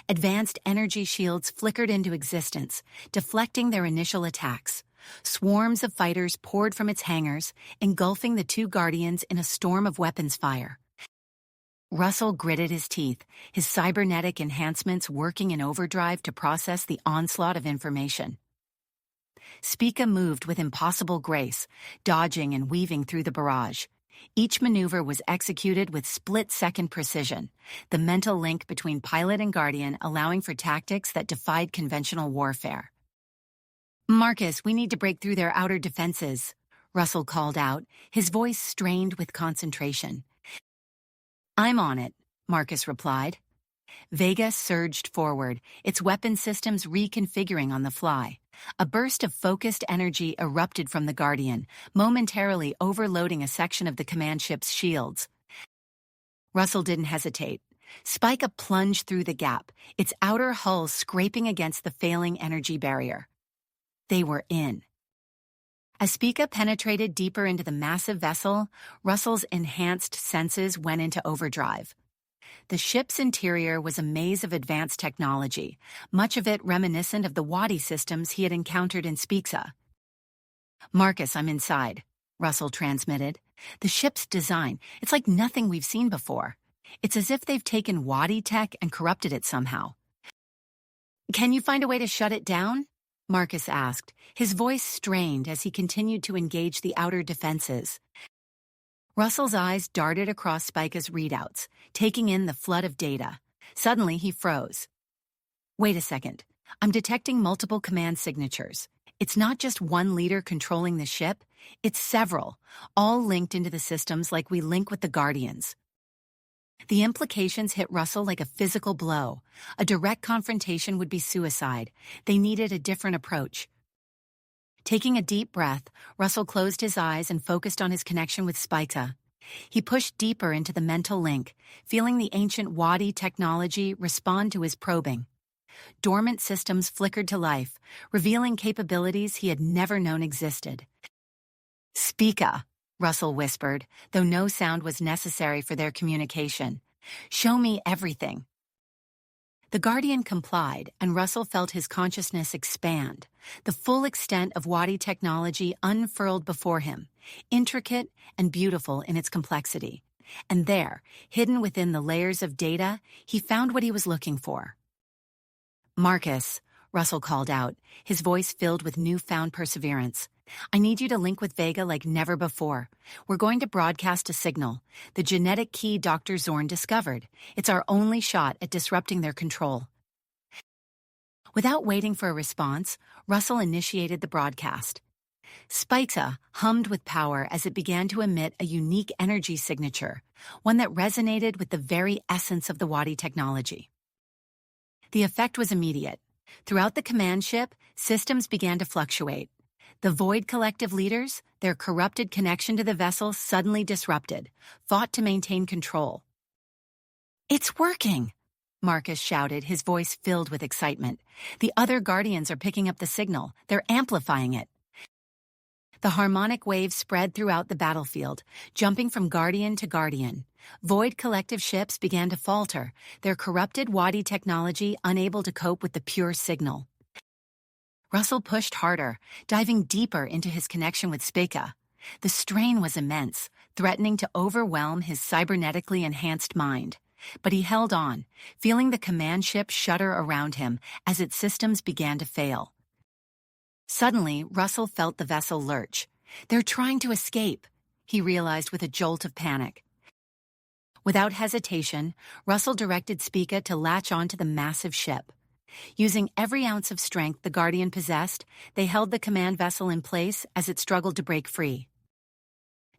Advanced energy shields flickered into existence, deflecting their initial attacks. Swarms of fighters poured from its hangars, engulfing the two Guardians in a storm of weapons fire. Russell gritted his teeth, his cybernetic enhancements working in overdrive to process the onslaught of information. Spica moved with impossible grace, dodging and weaving through the barrage. Each maneuver was executed with split-second precision, the mental link between pilot and Guardian allowing for tactics that defied conventional warfare. "Marcus, we need to break through their outer defenses," Russell called out, his voice strained with concentration. "I'm on it," Marcus replied. Vega surged forward, its weapon systems reconfiguring on the fly. A burst of focused energy erupted from the Guardian, momentarily overloading a section of the command ship's shields. Russell didn't hesitate. Spica plunged through the gap, its outer hull scraping against the failing energy barrier. They were in. As Spica penetrated deeper into the massive vessel, Russell's enhanced senses went into overdrive. The ship's interior was a maze of advanced technology, much of it reminiscent of the Wadi systems he had encountered in Spica. "Marcus, I'm inside," Russell transmitted. "The ship's design, it's like nothing we've seen before. It's as if they've taken Wadi tech and corrupted it somehow." "Can you find a way to shut it down?" Marcus asked, his voice strained as he continued to engage the outer defenses. Russell's eyes darted across Spica's readouts, taking in the flood of data. Suddenly, he froze. "Wait a second. I'm detecting multiple command signatures. It's not just one leader controlling the ship, it's several, all linked into the systems like we link with the Guardians." The implications hit Russell like a physical blow. A direct confrontation would be suicide. They needed a different approach. Taking a deep breath, Russell closed his eyes and focused on his connection with Spica. He pushed deeper into the mental link, feeling the ancient Wadi technology respond to his probing. Dormant systems flickered to life, revealing capabilities he had never known existed. "Spica," Russell whispered, though no sound was necessary for their communication. "Show me everything." The Guardian complied, and Russell felt his consciousness expand. The full extent of Wadi technology unfurled before him, intricate and beautiful in its complexity. And there, hidden within the layers of data, he found what he was looking for. "Marcus," Russell called out, his voice filled with newfound perseverance. "I need you to link with Vega like never before. We're going to broadcast a signal, the genetic key Dr. Zorn discovered. It's our only shot at disrupting their control." Without waiting for a response, Russell initiated the broadcast. Spica hummed with power as it began to emit a unique energy signature, one that resonated with the very essence of the Wadi technology. The effect was immediate. Throughout the command ship, systems began to fluctuate. The Void Collective leaders, their corrupted connection to the vessel suddenly disrupted, fought to maintain control. "It's working!" Marcus shouted, his voice filled with excitement. "The other Guardians are picking up the signal. They're amplifying it." The harmonic wave spread throughout the battlefield, jumping from Guardian to Guardian. Void Collective ships began to falter, their corrupted Wadi technology unable to cope with the pure signal. Russell pushed harder, diving deeper into his connection with Spica. The strain was immense, threatening to overwhelm his cybernetically enhanced mind. But he held on, feeling the command ship shudder around him as its systems began to fail. Suddenly, Russell felt the vessel lurch. "They're trying to escape," he realized with a jolt of panic. Without hesitation, Russell directed Spica to latch onto the massive ship. Using every ounce of strength the Guardian possessed, they held the command vessel in place as it struggled to break free.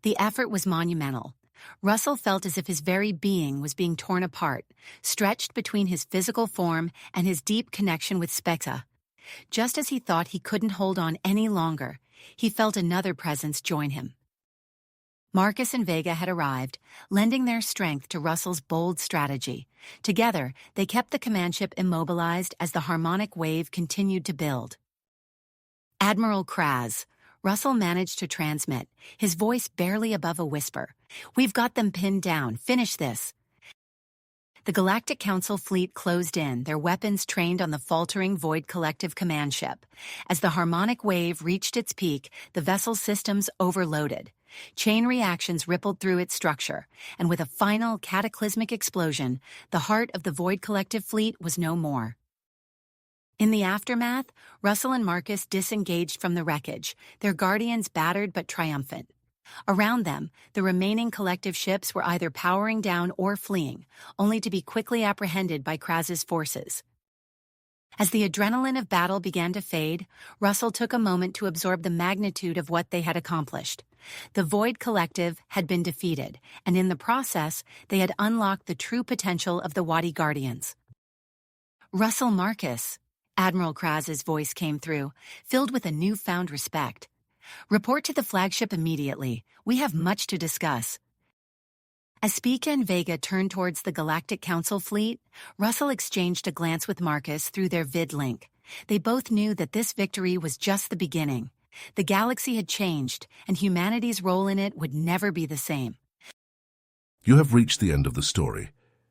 The effort was monumental. Russell felt as if his very being was being torn apart, stretched between his physical form and his deep connection with Spica. Just as he thought he couldn't hold on any longer, he felt another presence join him. Marcus and Vega had arrived, lending their strength to Russell's bold strategy. Together, they kept the command ship immobilized as the harmonic wave continued to build. "Admiral Kraz," Russell managed to transmit, his voice barely above a whisper. "We've got them pinned down. Finish this." The Galactic Council fleet closed in, their weapons trained on the faltering Void Collective command ship. As the harmonic wave reached its peak, the vessel's systems overloaded. Chain reactions rippled through its structure, and with a final cataclysmic explosion, the heart of the Void Collective fleet was no more. In the aftermath, Russell and Marcus disengaged from the wreckage, their guardians battered but triumphant. Around them, the remaining collective ships were either powering down or fleeing, only to be quickly apprehended by Kraz's forces. As the adrenaline of battle began to fade, Russell took a moment to absorb the magnitude of what they had accomplished. The Void Collective had been defeated, and in the process, they had unlocked the true potential of the Wadi Guardians. "Russell Marcus," Admiral Kraz's voice came through, filled with a newfound respect. "Report to the flagship immediately. We have much to discuss." As Spica and Vega turned towards the Galactic Council fleet, Russell exchanged a glance with Marcus through their vid link. They both knew that this victory was just the beginning. The galaxy had changed, and humanity's role in it would never be the same. You have reached the end of the story.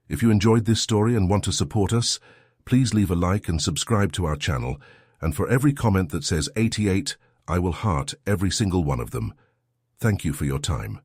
If you enjoyed this story and want to support us, please leave a like and subscribe to our channel, and for every comment that says 88, I will heart every single one of them. Thank you for your time.